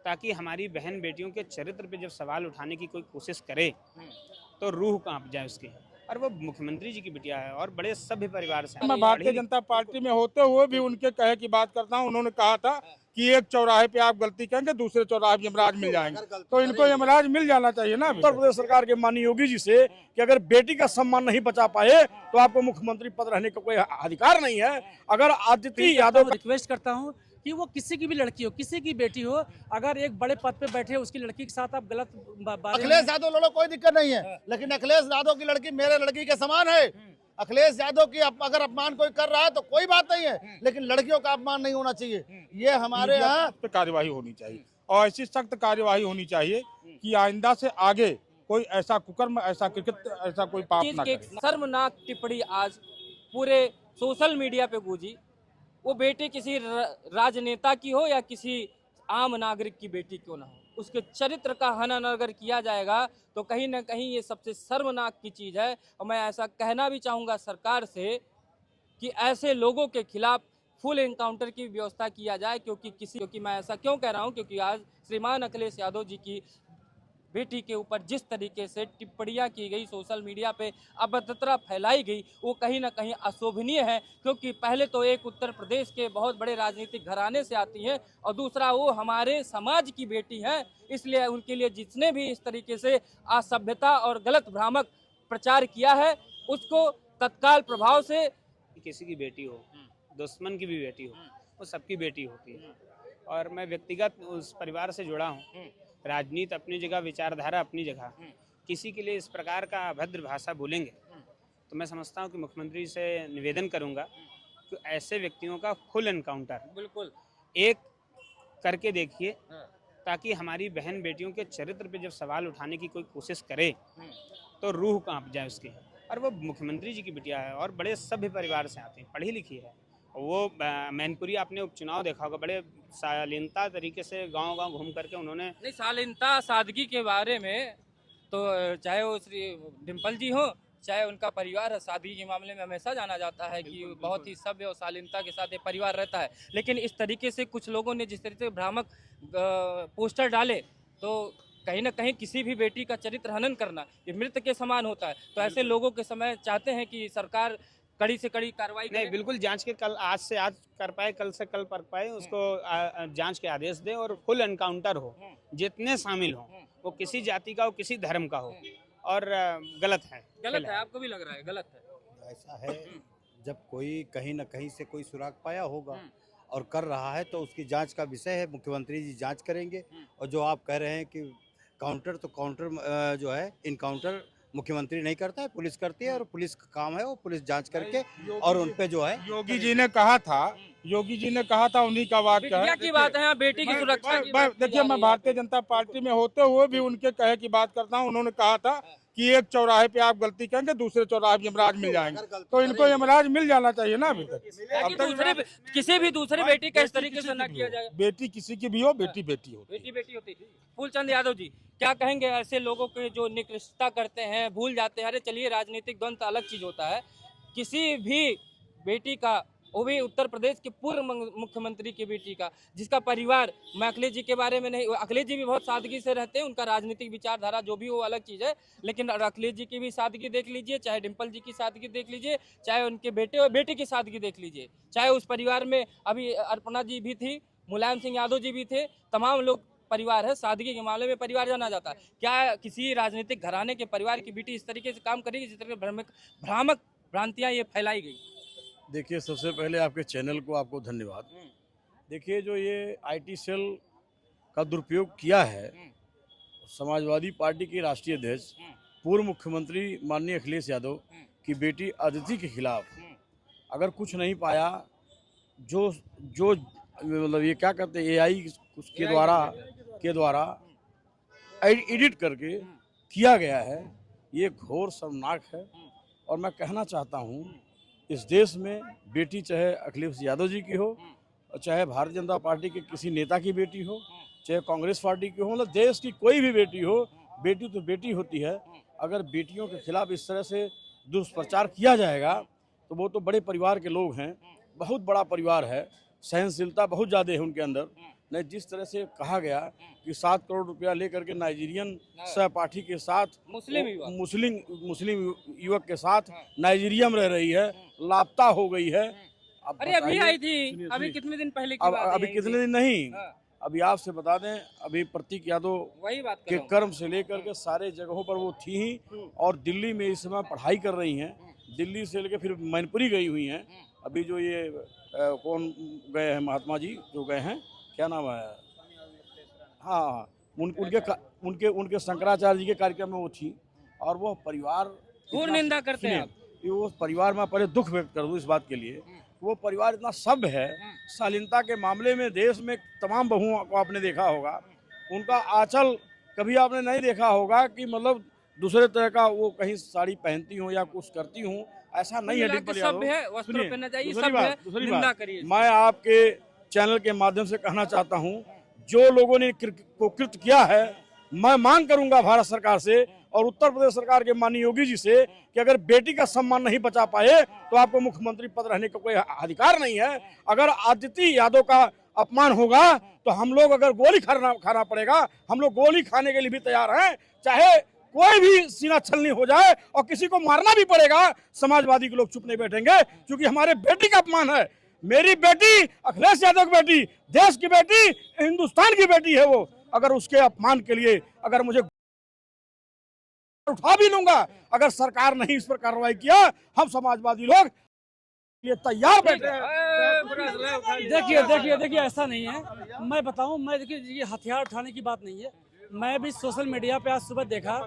ताकि हमारी बहन बेटियों के चरित्र पे जब सवाल उठाने की कोई कोशिश करे तो रूह कांप जाए उसकी। और वो मुख्यमंत्री जी की बिटिया है और बड़े सभ्य परिवार से। मैं भारतीय जनता पार्टी में होते हुए भी उनके कहे की बात करता हूं। उन्होंने कहा था कि एक चौराहे पे आप गलती करेंगे, दूसरे चौराहे पे यमराज मिल जाएंगे, तो इनको यमराज मिल जाना चाहिए ना। उत्तर प्रदेश सरकार के माननीय योगी जी से कि अगर बेटी का सम्मान नहीं बचा पाए तो आपको मुख्यमंत्री पद रहने का कोई अधिकार नहीं है। अगर आदित्य यादव रिक्वेस्ट करता हूं कि वो किसी की भी लड़की हो, किसी की बेटी हो, अगर एक बड़े पद पे बैठे उसकी लड़की के साथ आप गलत अखिलेश यादव लड़ो, कोई दिक्कत नहीं है, लेकिन अखिलेश यादव की लड़की मेरे लड़की के समान है। अखिलेश यादव की अगर अपमान कोई कर रहा है तो कोई बात नहीं है, लेकिन लड़कियों का अपमान नहीं होना चाहिए। ये हमारे यहाँ कार्यवाही होनी चाहिए और ऐसी सख्त कार्यवाही होनी चाहिए कि आइंदा से आगे कोई ऐसा कुकर्म, ऐसा कृत्य, ऐसा कोई पाप ना करे। शर्मनाक टिप्पणी आज पूरे सोशल मीडिया पे गूंजी। वो बेटी किसी राजनेता की हो या किसी आम नागरिक की बेटी क्यों ना हो, उसके चरित्र का हनन अगर किया जाएगा तो कहीं ना कहीं ये सबसे शर्मनाक की चीज़ है। और मैं ऐसा कहना भी चाहूँगा सरकार से कि ऐसे लोगों के खिलाफ फुल एनकाउंटर की व्यवस्था किया जाए। क्योंकि मैं ऐसा क्यों कह रहा हूँ, क्योंकि आज श्रीमान अखिलेश यादव जी की बेटी के ऊपर जिस तरीके से टिप्पणियां की गई, सोशल मीडिया पे अभद्रता फैलाई गई, वो कहीं ना कहीं अशोभनीय है। क्योंकि पहले तो एक उत्तर प्रदेश के बहुत बड़े राजनीतिक घराने से आती हैं और दूसरा वो हमारे समाज की बेटी है। इसलिए उनके लिए जिसने भी इस तरीके से असभ्यता और गलत भ्रामक प्रचार किया है उसको तत्काल प्रभाव से, किसी की बेटी हो, दुश्मन की भी बेटी हो, वो सबकी बेटी होती है। और मैं व्यक्तिगत उस परिवार से जुड़ा हूँ। राजनीति अपनी जगह, विचारधारा अपनी जगह। किसी के लिए इस प्रकार का अभद्र भाषा बोलेंगे तो मैं समझता हूँ कि मुख्यमंत्री से निवेदन करूँगा कि ऐसे व्यक्तियों का फुल एनकाउंटर बिल्कुल एक करके देखिए, ताकि हमारी बहन बेटियों के चरित्र पे जब सवाल उठाने की कोई कोशिश करे तो रूह कांप जाए उसकी। और वो मुख्यमंत्री जी की बिटिया है और बड़े सभ्य परिवार से आती है, पढ़ी लिखी है। वो मैनपुरी आपने उपचुनाव देखा होगा, बड़े शालीनता तरीके से गांव-गांव घूम करके उन्होंने। नहीं, शालीनता सादगी के बारे में तो चाहे वो श्री डिम्पल जी हो चाहे उनका परिवार, सादगी के मामले में हमेशा जाना जाता है कि बहुत ही सभ्य और शालीनता के साथ ये परिवार रहता है। लेकिन इस तरीके से कुछ लोगों ने जिस तरीके से भ्रामक पोस्टर डाले तो कहीं ना कहीं किसी भी बेटी का चरित्र हनन करना ये मृत्यु के समान होता है। तो ऐसे लोगों के समय चाहते हैं कि सरकार कड़ी से कड़ी कार्रवाई नहीं, बिल्कुल जांच के, कल आज से आज कर पाए, कल से कल कर पाए, उसको जांच के आदेश दें और फुल एनकाउंटर हो। जितने शामिल हों, वो किसी जाति का हो, किसी धर्म का हो। और गलत है आपको भी लग रहा है गलत है? ऐसा है, जब कोई कहीं न कहीं से कोई सुराग पाया होगा और कर रहा है तो उसकी जांच का विषय है, मुख्यमंत्री जी जांच करेंगे। और जो आप कह रहे हैं कि काउंटर, तो काउंटर जो है इनकाउंटर मुख्यमंत्री नहीं करता है, पुलिस करती है और पुलिस का काम है वो पुलिस जांच करके और उन पे जो है योगी जी ने कहा था, उन्हीं का वाक्य है की बात है, बेटी की सुरक्षा की बात देखिए, मैं भारतीय जनता पार्टी में होते हुए भी उनके कहे की बात करता हूं। उन्होंने कहा था कि एक चौराहे पे आप गलती करेंगे, दूसरे चौराहे पे यमराज मिल जाएंगे, तो इनको यमराज मिल जाना चाहिए ना। अभी तक किसी भी दूसरे बेटी का इस तरीके से न किया जाए। बेटी किसी की भी हो, बेटी बेटी हो, बेटी होती। फूलचंद यादव जी क्या कहेंगे ऐसे लोगों के जो निकृष्टता करते हैं, भूल जाते हैं? अरे चलिए, राजनीतिक द्वंद्व अलग चीज होता है। किसी भी बेटी का, वो भी उत्तर प्रदेश के पूर्व मुख्यमंत्री की बेटी का, जिसका परिवार, मैं अखिलेश जी के बारे में नहीं, अखिलेश जी भी बहुत सादगी से रहते हैं, उनका राजनीतिक विचारधारा जो भी वो अलग चीज़ है, लेकिन अखिलेश जी की भी सादगी देख लीजिए, चाहे डिम्पल जी की सादगी देख लीजिए, चाहे उनके बेटे और बेटी की सादगी देख लीजिए, चाहे उस परिवार में अभी अर्पणा जी भी थी, मुलायम सिंह यादव जी भी थे, तमाम लोग परिवार है। सादगी के मामले में परिवार जाना जाता है। क्या किसी राजनीतिक घराने के परिवार की बेटी इस तरीके से काम करेगी जिस तरह भ्रामक भ्रांतियाँ ये फैलाई गई? देखिए, सबसे पहले आपके चैनल को आपको धन्यवाद। देखिए, जो ये आईटी सेल का दुरुपयोग किया है, समाजवादी पार्टी के राष्ट्रीय अध्यक्ष पूर्व मुख्यमंत्री माननीय अखिलेश यादव की बेटी अदिति के खिलाफ अगर कुछ नहीं पाया, जो मतलब ये क्या कहते हैं, एआई के द्वारा एडिट करके किया गया है, ये घोर शर्मनाक है। और मैं कहना चाहता हूँ, इस देश में बेटी चाहे अखिलेश यादव जी की हो और चाहे भारतीय जनता पार्टी के किसी नेता की बेटी हो, चाहे कांग्रेस पार्टी की हो, मतलब देश की कोई भी बेटी हो, बेटी तो बेटी होती है। अगर बेटियों के खिलाफ इस तरह से दुष्प्रचार किया जाएगा तो वो तो बड़े परिवार के लोग हैं, बहुत बड़ा परिवार है, सहनशीलता बहुत ज़्यादा है उनके अंदर, नहीं, जिस तरह से कहा गया कि 7 करोड़ रुपया लेकर के नाइजीरियन सहपाठी के साथ मुस्लिम युवक। मुस्लिम युवक के साथ नाइजीरिया में रह रही है, लापता हो गई है। अब अरे अभी बताइए, आई थी, सुनिए, अभी सुनिए। कितने दिन पहले की अब बात है अभी ये? कितने दिन नहीं, हाँ। अभी आपसे बता दें, अभी प्रतीक यादव वही बात कर के रहा हूँ। कर्म से लेकर के सारे जगहों पर वो थी ही, और दिल्ली में इस समय पढ़ाई कर रही हैं। दिल्ली से लेकर फिर मैनपुरी गई हुई हैं। अभी जो ये कौन गए हैं, महात्मा जी जो गए हैं, क्या नाम है, हाँ, उनके शंकराचार्य जी के कार्यक्रम में वो थी। और वो परिवार घोर निंदा करते हैं आप। कि वो परिवार में पहले दुख व्यक्त कर दूं इस बात के लिए, वो परिवार इतना सभ्य है। शालीनता के मामले में देश में तमाम बहुओं को आपने देखा होगा, उनका आंचल कभी आपने नहीं देखा होगा कि मतलब दूसरे तरह का वो कहीं साड़ी पहनती हूँ या कुछ करती हूँ, ऐसा नहीं है। मिला के डिम्पल यादव, सभ्य है, वस्त्र सुनिए, पहनना चाहिए, दूसरी सभ्य है, बात, दूसरी निंदा बात, करिए। मैं आपके चैनल के माध्यम से कहना चाहता हूँ, जो लोगों ने को कृत किया है, मैं मांग करूंगा भारत सरकार से और उत्तर प्रदेश सरकार के माननीय योगी जी से कि अगर बेटी का सम्मान नहीं बचा पाए तो आपको मुख्यमंत्री पद रहने का कोई अधिकार नहीं है। अगर आदित्य यादव का अपमान होगा तो हम लोग, अगर गोली खाना पड़ेगा, हम लोग गोली खाने के लिए भी तैयार हैं, चाहे कोई भी सीना छलनी हो जाए और किसी को मारना भी पड़ेगा, समाजवादी के लोग चुप नहीं बैठेंगे, क्योंकि हमारे बेटी का अपमान है। मेरी बेटी अखिलेश यादव की बेटी, देश की बेटी, हिंदुस्तान की बेटी है वो। अगर उसके अपमान के लिए अगर मुझे उठा भी लूंगा, अगर सरकार नहीं इस पर कार्रवाई किया, हम समाजवादी लोग ये तैयार बैठे हैं। देखिए ऐसा नहीं है। मैं बताऊं, मैं देखिए ये हथियार उठाने की बात नहीं है। मैं भी सोशल मीडिया पे आज सुबह देखा,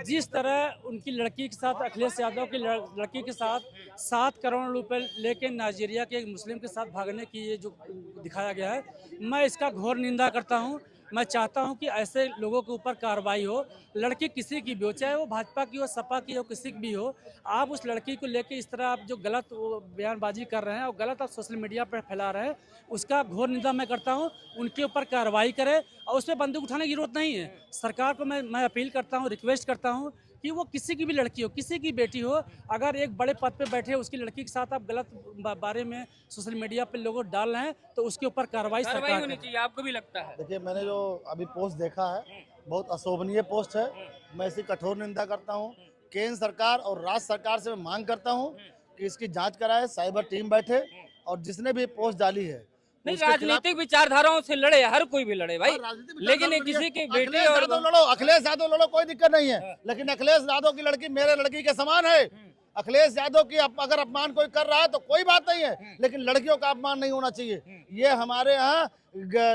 जिस तरह उनकी लड़की के साथ, अखिलेश यादव की लड़की के साथ 7 करोड़ रुपए लेके नाइजीरिया के एक मुस्लिम के साथ भागने की ये जो दिखाया गया है, मैं इसका घोर निंदा करता हूं। मैं चाहता हूं कि ऐसे लोगों के ऊपर कार्रवाई हो। लड़की किसी की भी हो, चाहे वो भाजपा की हो, सपा की हो, किसी की भी हो, आप उस लड़की को लेके इस तरह आप जो गलत बयानबाजी कर रहे हैं और गलत आप सोशल मीडिया पर फैला रहे हैं, उसका घोर निंदा मैं करता हूं। उनके ऊपर कार्रवाई करें और उस पर बंदूक उठाने की जरूरत नहीं है। सरकार को मैं अपील करता हूं, रिक्वेस्ट करता हूं कि वो किसी की भी लड़की हो, किसी की बेटी हो, अगर एक बड़े पद पे बैठे उसकी लड़की के साथ आप गलत बारे में सोशल मीडिया पे लोगों डाल रहे हैं, तो उसके ऊपर कार्रवाई सरकार होनी चाहिए, आपको भी लगता है? देखिए, मैंने जो अभी पोस्ट देखा है, बहुत अशोभनीय पोस्ट है। मैं इसकी कठोर निंदा करता हूँ। केंद्र सरकार और राज्य सरकार से मैं मांग करता हूँ कि इसकी जांच कराए, साइबर टीम बैठे और जिसने भी पोस्ट डाली है नहीं, उसके खिलाफ- राजनीतिक विचारधाराओं से लड़े, हर कोई भी लड़े भाई, लेकिन ये किसी की बेटी और अखिलेश यादव लड़ो, कोई दिक्कत नहीं है, लेकिन अखिलेश यादव की लड़की मेरे लड़की के समान है। अखिलेश यादव की अगर अपमान कोई कर रहा है तो कोई बात नहीं है, लेकिन लड़कियों का अपमान नहीं होना चाहिए। ये हमारे यहाँ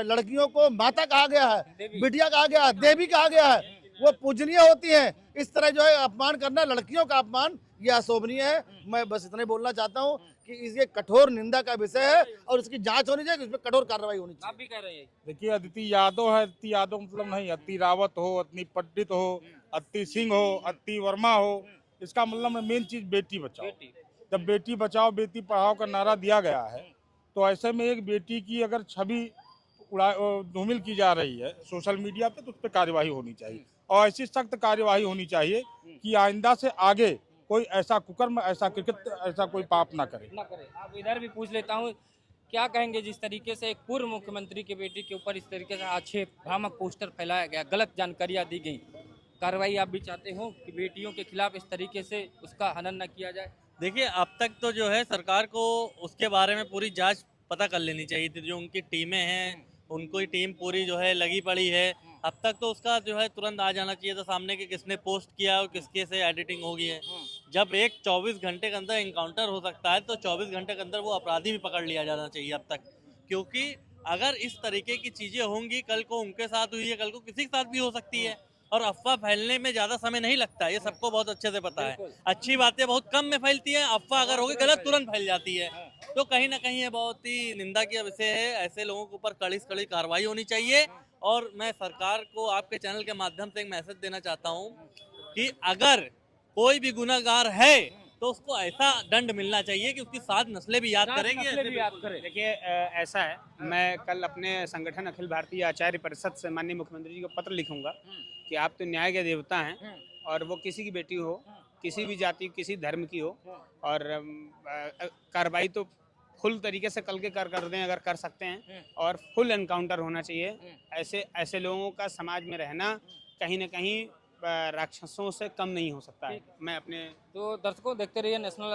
लड़कियों को माता कहा गया है, बिटिया कहा गया है, देवी कहा गया है, वो पूजनीय होती हैं। इस तरह जो है अपमान करना, लड़कियों का अपमान, ये अशोभनीय है। मैं बस इतना ही बोलना चाहता हूँ कि इसके कठोर निंदा का विषय है और इसकी जांच होनी चाहिए, इस पर कठोर कार्रवाई होनी चाहिए। आप भी कह रहे हैं? देखिए, अदिति यादव है, अदिति यादव मतलब नहीं, अति रावत हो, अति पंडित हो, अति सिंह हो, अति वर्मा हो, इसका मतलब मेन चीज बेटी बचाओ। जब बेटी बचाओ बेटी पढ़ाओ का नारा दिया गया है, तो ऐसे में एक बेटी की अगर छवि धूमिल की जा रही है सोशल मीडिया पे, तो उस पर कार्यवाही होनी चाहिए और ऐसी सख्त कार्यवाही होनी चाहिए कि आइंदा से आगे कोई ऐसा कुकर्म, ऐसा कृत्य, ऐसा कोई पाप ना करे। आप इधर भी पूछ लेता हूँ, क्या कहेंगे जिस तरीके से एक पूर्व मुख्यमंत्री की बेटी के ऊपर इस तरीके से आक्षेप, भ्रामक पोस्टर फैलाया गया, गलत जानकारियां दी गई, कार्रवाई आप भी चाहते हो कि बेटियों के खिलाफ इस तरीके से उसका हनन न किया जाए? देखिए, अब तक तो जो है सरकार को उसके बारे में पूरी जांच पता कर लेनी चाहिए थी। जो उनकी टीमें हैं, उनको ही टीम पूरी जो है लगी पड़ी है। अब तक तो उसका जो है तुरंत आ जाना चाहिए था सामने कि किसने पोस्ट किया और किसके से एडिटिंग हो गई है। जब एक 24 घंटे के अंदर इनकाउंटर हो सकता है, तो 24 घंटे के अंदर वो अपराधी भी पकड़ लिया जाना चाहिए अब तक। क्योंकि अगर इस तरीके की चीज़ें होंगी, कल को उनके साथ हुई है, कल को किसी के साथ भी हो सकती है, और अफवाह फैलने में ज़्यादा समय नहीं लगता, ये सबको बहुत अच्छे से पता है। अच्छी बातें बहुत कम में फैलती हैं, अफवाह अगर होगी गलत तुरंत फैल जाती है। तो कहीं ना कहीं ये बहुत ही निंदा की विषय है। ऐसे लोगों के ऊपर कड़ी से कड़ी कार्रवाई होनी चाहिए। और मैं सरकार को आपके चैनल के माध्यम से एक मैसेज देना चाहता हूँ कि अगर कोई भी गुनहगार है तो उसको ऐसा दंड मिलना चाहिए कि उसकी 7 नस्लें भी याद करेंगे। देखिए, ऐसा है, मैं कल अपने संगठन अखिल भारतीय आचार्य परिषद से माननीय मुख्यमंत्री जी को पत्र लिखूंगा कि आप तो न्याय के देवता हैं और वो किसी की बेटी हो, किसी भी जाति, किसी धर्म की हो, और कार्रवाई तो फुल तरीके से कल के कर दें अगर कर सकते हैं, और फुल एनकाउंटर होना चाहिए। ऐसे ऐसे लोगों का समाज में रहना कहीं ना कहीं राक्षसों से कम नहीं हो सकता है। मैं अपने तो दर्शकों देखते रहिए नेशनल